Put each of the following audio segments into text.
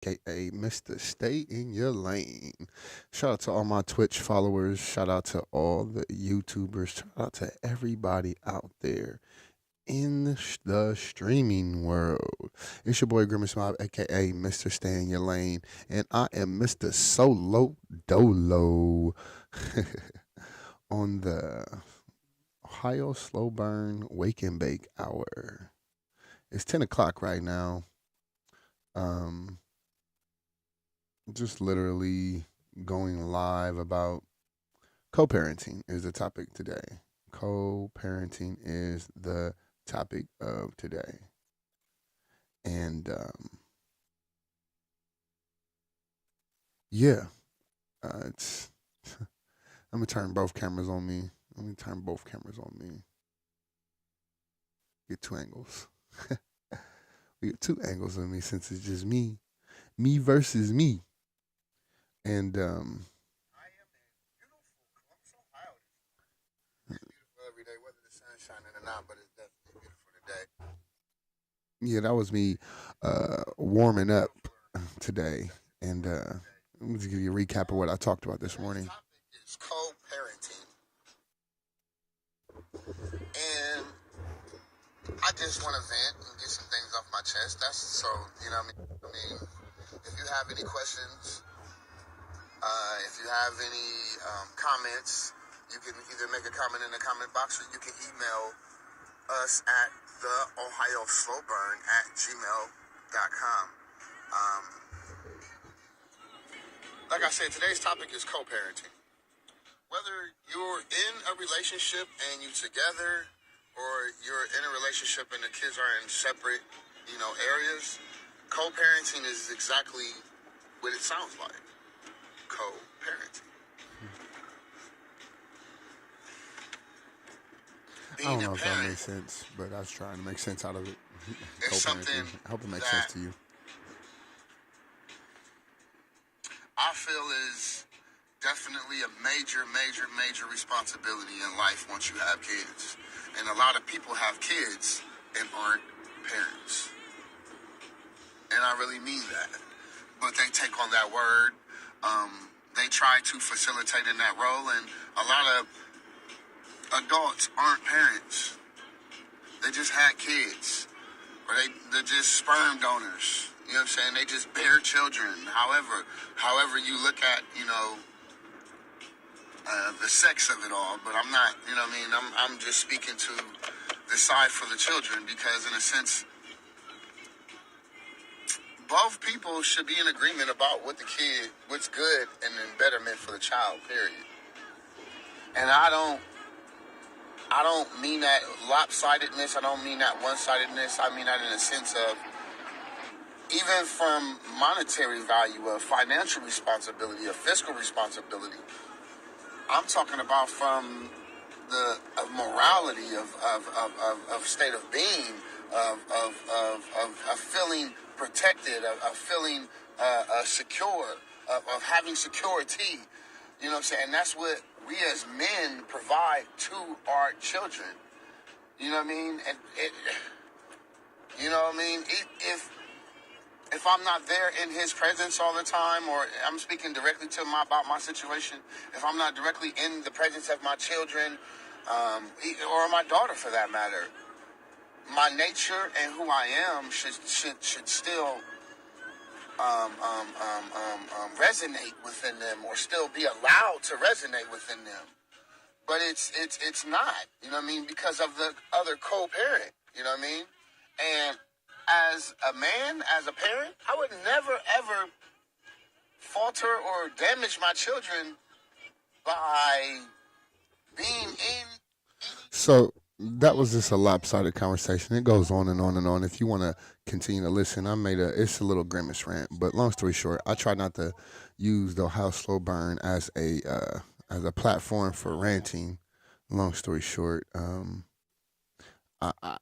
aka Mr. Stay in Your Lane. Shout out to all my Twitch followers. Shout out to all the YouTubers. Shout out to everybody out there in the streaming world. It's your boy Grimace Mob, aka Mr. Stay in Your Lane, and I am Mr. Solo Dolo on the Ohio Slowburn Wake and Bake Hour. It's 10 o'clock right now. Um, just literally going live about co-parenting is the topic today. Co-parenting is the topic of today. And yeah, it's I'm gonna turn both cameras on me. Let me turn both cameras on me. Get two angles. We get two angles of me since it's just me versus me. And beautiful every day, whether the sun's shining or not, but it's definitely beautiful today. Yeah, that was me warming up today. And let me just give you a recap of what I talked about this morning. The topic is co-parenting. And I just want to vent and get some things off my chest. That's so, you know what I mean? If you have any questions, if you have any comments, you can either make a comment in the comment box or you can email us at the Ohio Slowburn at gmail.com. Like I said, today's topic is co-parenting. Whether you're in a relationship and you together, or you're in a relationship and the kids are in separate, areas, co-parenting is exactly what it sounds like. Co-parenting. I don't know if that makes sense, but I was trying to make sense out of it. It's something I hope it makes sense to you. I feel is definitely a major, major, major responsibility in life once you have kids. And a lot of people have kids and aren't parents. And I really mean that. But they take on that word. They try to facilitate in that role. And a lot of adults aren't parents. They just had kids. Or they're just sperm donors. You know what I'm saying? They just bear children. However you look at, the sex of it all, but I'm not, you know what I mean? I'm just speaking to the side for the children because in a sense, both people should be in agreement about what's good and then betterment for the child, period. And I don't mean that lopsidedness. I don't mean that one-sidedness. I mean that in a sense of even from monetary value, of financial responsibility, of fiscal responsibility. I'm talking about from the morality of state of being, of feeling protected, of feeling secure, of having security. You know what I'm saying? And that's what we as men provide to our children. You know what I mean? And you know what I mean? If I'm not there in his presence all the time, or I'm speaking directly to him about my situation, if I'm not directly in the presence of my children, or my daughter for that matter, my nature and who I am should still resonate within them, or still be allowed to resonate within them. But it's not, you know what I mean, because of the other co-parent, you know what I mean? And as a man, as a parent, I would never, ever falter or damage my children by being in. So that was just a lopsided conversation. It goes on and on and on. If you want to continue to listen, it's a little grimace rant. But long story short, I try not to use the Ohio Slow Burn as a platform for ranting. Long story short, I I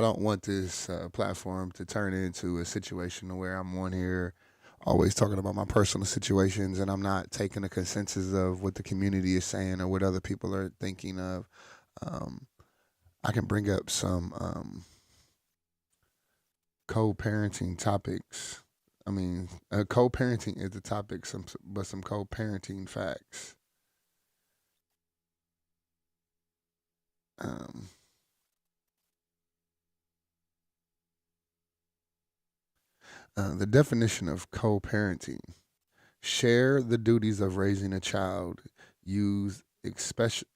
don't want this platform to turn into a situation where I'm on here always talking about my personal situations and I'm not taking a consensus of what the community is saying or what other people are thinking of. Um, I can bring up some co-parenting topics I mean, co-parenting is the topic. Some co-parenting facts. Um, the definition of co-parenting: share the duties of raising a child, used especially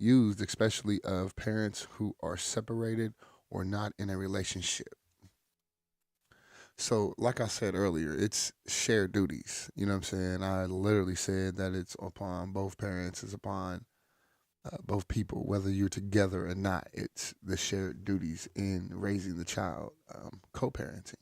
used especially of parents who are separated or not in a relationship. So, like I said earlier, it's shared duties. You know what I'm saying? I literally said that it's upon both parents, it's upon both people, whether you're together or not. It's the shared duties in raising the child, co-parenting.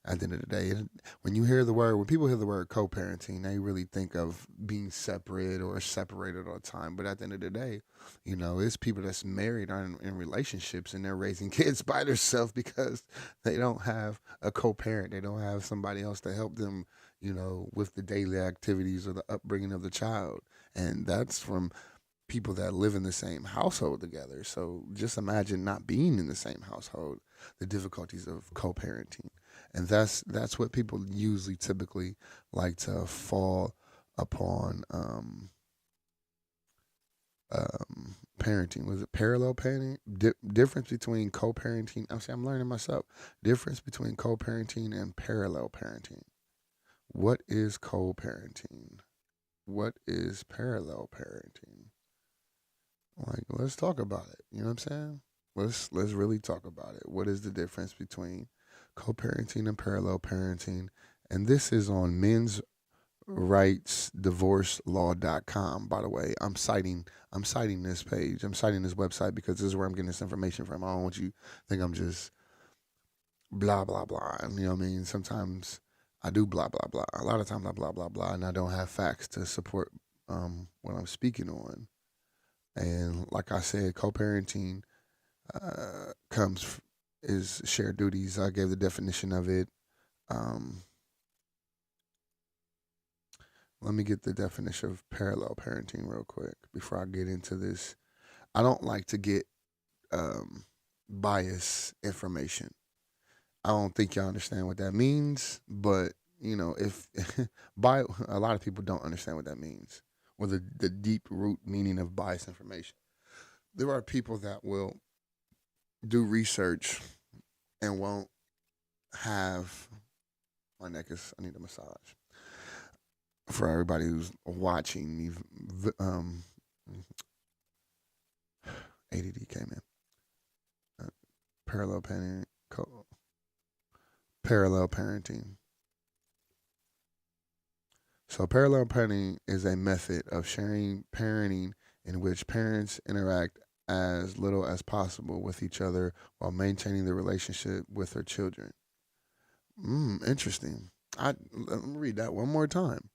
At the end of the day, when people hear the word co-parenting, they really think of being separate or separated all the time. But at the end of the day, it's people that's married or in relationships and they're raising kids by themselves because they don't have a co-parent. They don't have somebody else to help them, with the daily activities or the upbringing of the child. And that's from people that live in the same household together. So just imagine not being in the same household, the difficulties of co-parenting, and that's what people usually typically like to fall upon. Parenting, was it parallel parenting? Difference between co-parenting. I'm learning myself. Difference between co-parenting and parallel parenting. What is co-parenting? What is parallel parenting? Like, let's talk about it. You know what I'm saying? Let's really talk about it. What is the difference between co-parenting and parallel parenting? And this is on men's rights divorce law.com. By the way, I'm citing this page. I'm citing this website because this is where I'm getting this information from. I don't want you to think I'm just blah blah blah. You know what I mean? Sometimes I do blah blah blah. A lot of times I blah blah blah and I don't have facts to support what I'm speaking on. And like I said, co-parenting comes is shared duties. I gave the definition of it. Um, Let me get the definition of parallel parenting real quick before I get into this. I don't like to get um, bias information. I don't think y'all understand what that means, but if by a lot of people don't understand what that means or the deep root meaning of bias information. There are people that will do research and won't have my neck is I need a massage for everybody who's watching. ADD came in. Uh, parallel parenting. Parallel parenting. So parallel parenting is a method of sharing parenting in which parents interact as little as possible with each other while maintaining the relationship with their children. Interesting. Let me read that one more time.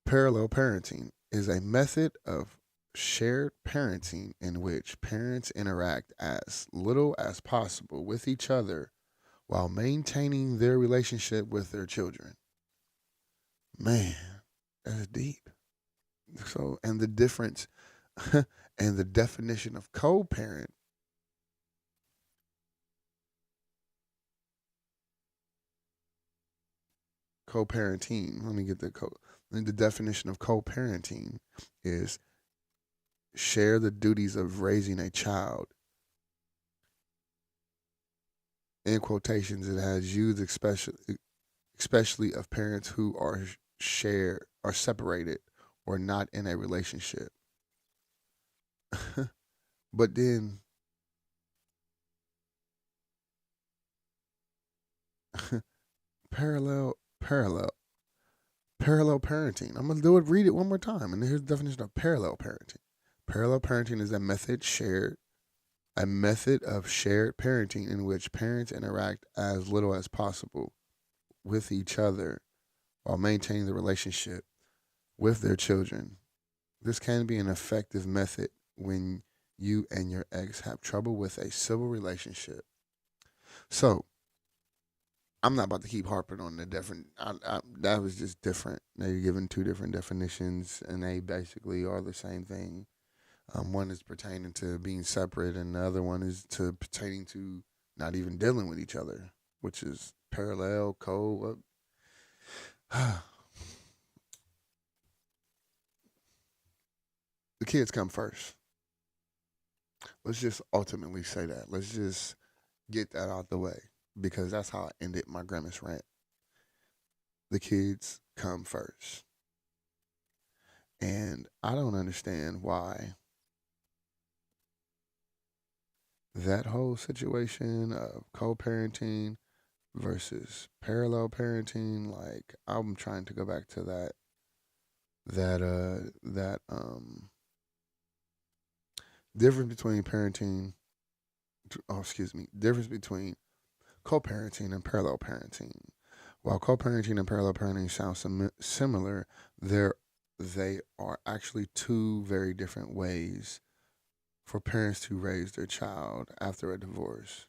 Parallel parenting is a method of shared parenting in which parents interact as little as possible with each other while maintaining their relationship with their children. Man, that's deep. So, and the difference and the definition of co-parenting. Let me get the definition of co-parenting is share the duties of raising a child. In quotations, it has used especially of parents who are separated or not in a relationship. But then parallel parallel parallel parenting. I'm gonna read it one more time, and here's the definition of parallel parenting. Parallel parenting is a method of shared parenting in which parents interact as little as possible with each other while maintaining the relationship with their children. This can be an effective method when you and your ex have trouble with a civil relationship. So, I'm not about to keep harping on the different. That was just different. They're given two different definitions, and they basically are the same thing. One is pertaining to being separate, and the other one is to pertaining to not even dealing with each other, which is parallel, co. The kids come first. Let's just ultimately say that. Let's just get that out the way because that's how I ended my Grimace rant. The kids come first. And I don't understand why that whole situation of co parenting versus parallel parenting, like I'm trying to go back to that difference between parenting difference between co-parenting and parallel parenting. While co-parenting and parallel parenting sound similar, they're they are actually two very different ways for parents to raise their child after a divorce.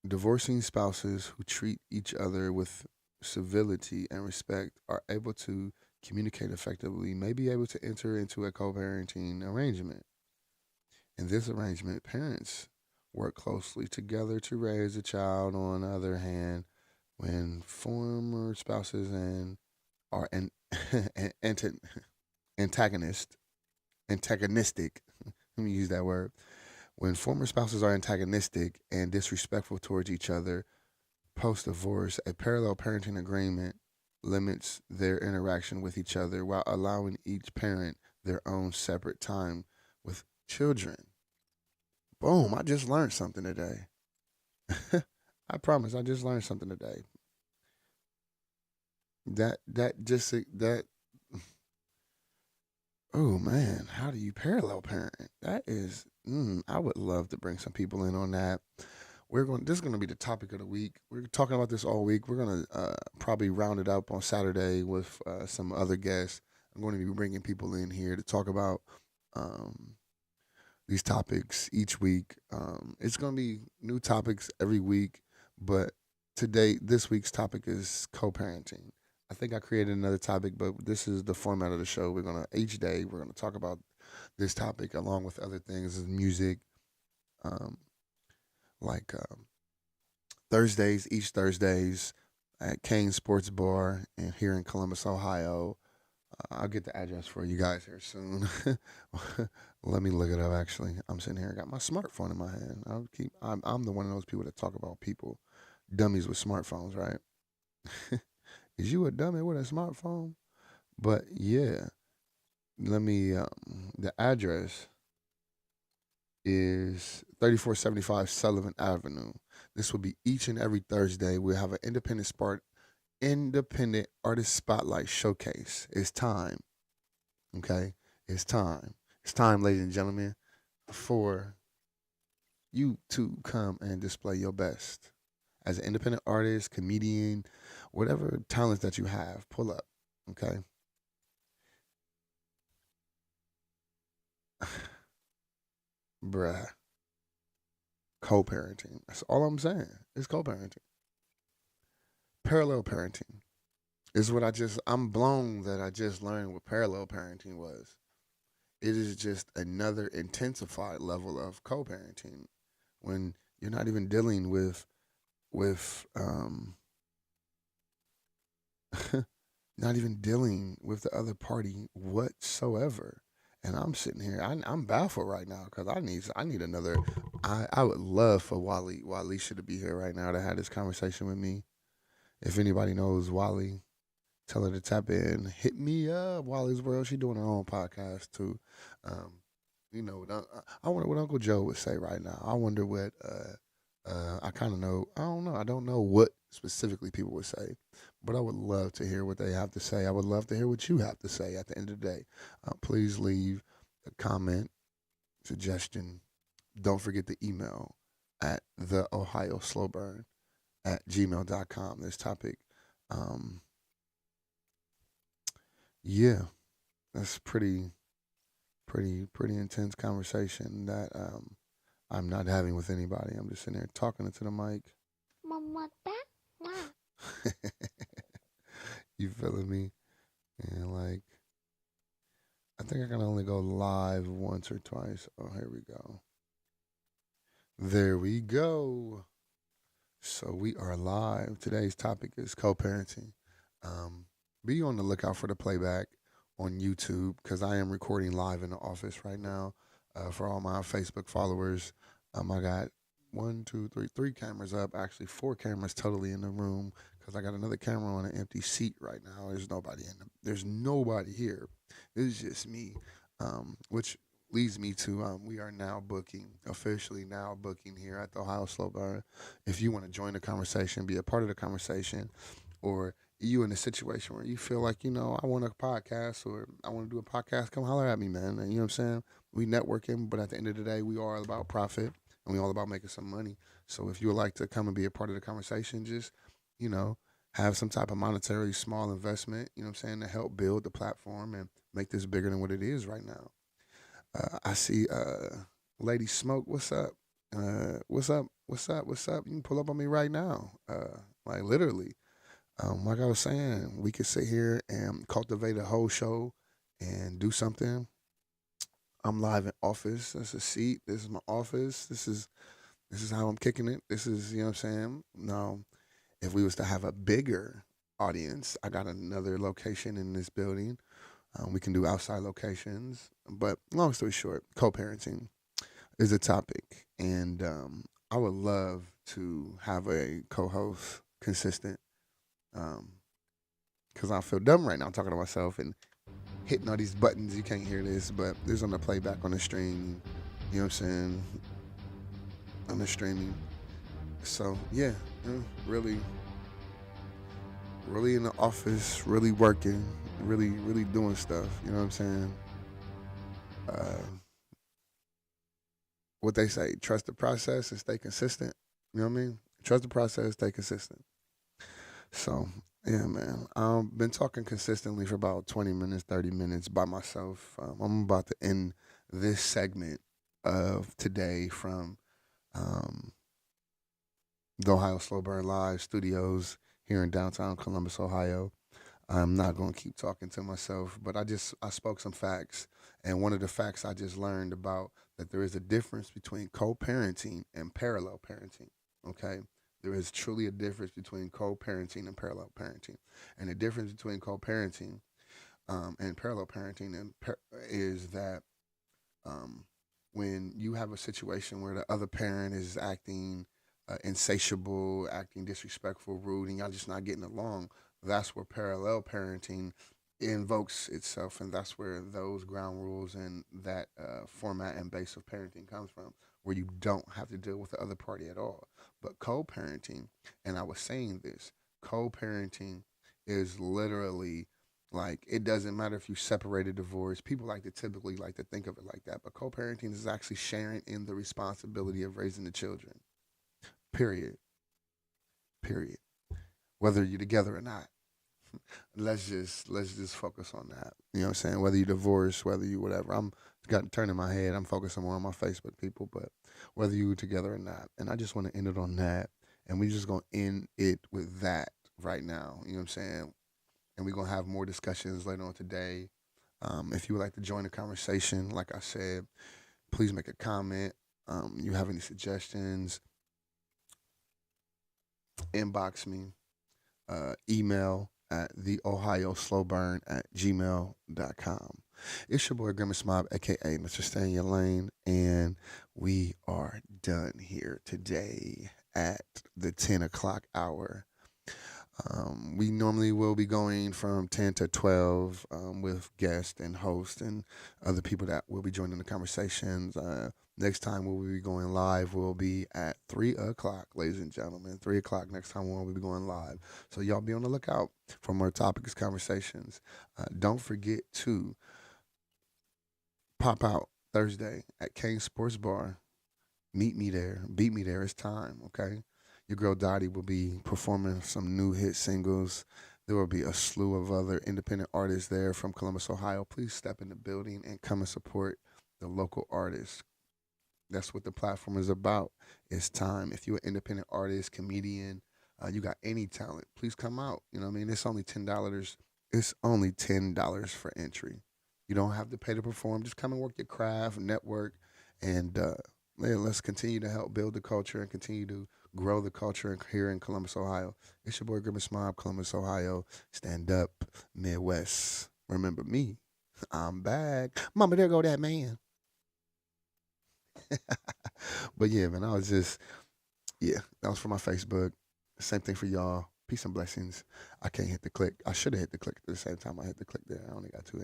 Divorcing spouses who treat each other with civility and respect are able to communicate effectively, may be able to enter into a co parenting arrangement. In this arrangement, parents work closely together to raise a child. On the other hand, when former spouses and are antagonist, antagonistic, let me use that word. When former spouses are antagonistic and disrespectful towards each other post divorce, a parallel parenting agreement limits their interaction with each other while allowing each parent their own separate time with children. Boom, I just learned something today. I promise, I just learned something today. That oh man, how do you parallel parent? That is I would love to bring some people in on that. This is going to be the topic of the week. We're talking about this all week. We're going to probably round it up on Saturday with some other guests. I'm going to be bringing people in here to talk about um, these topics each week. It's going to be new topics every week, but this week's topic is co-parenting. I think I created another topic, but this is the format of the show. Each day we're gonna talk about this topic along with other things, music, um, like each Thursdays at Kane Sports Bar and here in Columbus, Ohio. I'll get the address for you guys here soon. Let me look it up. Actually, I'm sitting here. I got my smartphone in my hand. I'm the one of those people that talk about people, dummies with smartphones, right? Is you a dummy with a smartphone? But yeah, let me. The address is 3475 Sullivan Avenue. This will be each and every Thursday. We'll have an independent artist spotlight showcase. It's time. Okay? It's time. It's time, ladies and gentlemen, for you to come and display your best. As an independent artist, comedian, whatever talents that you have, pull up. Okay? Bruh. Co-parenting. That's all I'm saying. It's co-parenting. Parallel parenting is what I'm blown that I just learned what parallel parenting was. It is just another intensified level of co-parenting when you're not even dealing with not even dealing with the other party whatsoever. And I'm sitting here, I'm baffled right now because I need another. I would love for Walisha to be here right now to have this conversation with me. If anybody knows Wally, tell her to tap in. Hit me up, Wally's World. She doing her own podcast too. Um, I wonder what Uncle Joe would say right now. I wonder what I kind of know. I don't know. I don't know what specifically people would say, but I would love to hear what they have to say. I would love to hear what you have to say at the end of the day. Please leave a comment, suggestion. Don't forget the email at the Ohio Slowburn at gmail.com. This topic. Um, yeah, that's pretty intense conversation that I'm not having with anybody. I'm just sitting there talking into the mic. Mama, you feeling me? And like, I think I can only go live once or twice. Oh, here we go. There we go. So we are live. Today's topic is co-parenting. Um, be on the lookout for the playback on YouTube because I am recording live in the office right now. For all my Facebook followers, I got one, two, three cameras up. Actually, four cameras totally in the room because I got another camera on an empty seat right now. There's nobody here. It's just me, which leads me to we are now booking officially now booking here at the Ohio Slowburn. If you want to join the conversation, be a part of the conversation, or you in a situation where you feel like, I want a podcast or I want to do a podcast, come holler at me, man. And you know what I'm saying? We networking, but at the end of the day, we are all about profit and we all about making some money. So if you would like to come and be a part of the conversation, just, you know, have some type of monetary small investment, you know what I'm saying, to help build the platform and make this bigger than what it is right now. I see Lady Smoke, what's up? What's up? What's up? What's up? You can pull up on me right now. Like literally. Like I was saying, we could sit here and cultivate a whole show and do something. I'm live in office. That's a seat. This is my office. This is how I'm kicking it. This is, you know what I'm saying? Now, if we was to have a bigger audience, I got another location in this building. We can do outside locations. But long story short, co-parenting is a topic, and I would love to have a co-host consistent. Because I feel dumb right now talking to myself and hitting all these buttons. You can't hear this, but there's on the playback on the stream. You know what I'm saying? On the streaming. So yeah, really, really in the office, really working, really doing stuff. You know what I'm saying? Uh, what they say, trust the process and stay consistent. You know what I mean? Trust the process, stay consistent. So yeah, man. I've been talking consistently for about 20 minutes, 30 minutes by myself. I'm about to end this segment of today from um, the Ohio Slow Burn Live studios here in downtown Columbus, Ohio. I'm not going to keep talking to myself, but I spoke some facts, and one of the facts I just learned about that there is a difference between co-parenting and parallel parenting. Okay, there is truly a difference between co-parenting and parallel parenting, and the difference between co-parenting and parallel parenting is that um, when you have a situation where the other parent is acting insatiable, acting disrespectful, rude, and y'all just not getting along, that's where parallel parenting invokes itself, and that's where those ground rules and that format and base of parenting comes from, where you don't have to deal with the other party at all. But co-parenting, and I was saying this, co-parenting is literally like it doesn't matter if you separate a divorce. People like to typically like to think of it like that, but co-parenting is actually sharing in the responsibility of raising the children. Period. Period. Whether you're together or not. Let's just focus on that. You know what I'm saying? Whether you divorce, whether you whatever. I'm got turning my head. I'm focusing more on my Facebook people, but whether you together or not. And I just want to end it on that. And we just gonna end it with that right now. You know what I'm saying? And we're gonna have more discussions later on today. If you would like to join the conversation, like I said, please make a comment. You have any suggestions, inbox me, email at the Ohio Slowburn at gmail.com. It's your boy Grimace Mob, aka Mr. Stay in Your Lane, and we are done here today at the 10 o'clock hour. We normally will be going from 10 to 12 with guests and hosts and other people that will be joining the conversations. Next time we'll be going live will be at 3 o'clock, ladies and gentlemen. 3 o'clock next time we'll be going live. So y'all be on the lookout for more topics, conversations. Don't forget to pop out Thursday at Kane Sports Bar. Meet me there. Beat me there. It's time, okay? Your girl Dottie will be performing some new hit singles. There will be a slew of other independent artists there from Columbus, Ohio. Please step in the building and come and support the local artists. That's what the platform is about. It's time. If you're an independent artist, comedian, you got any talent, please come out. You know what I mean? It's only $10. It's only $10 for entry. You don't have to pay to perform. Just come and work your craft, network, and let's continue to help build the culture and continue to grow the culture here in Columbus, Ohio. It's your boy Grimace Mob, Columbus, Ohio. Stand up, Midwest. Remember me. I'm back. Mama, there go that man. But yeah, man, I was just, yeah, that was for my Facebook. Same thing for y'all. Peace and blessings. I can't hit the click. I should have hit the click at the same time I hit the click there. I only got two hands.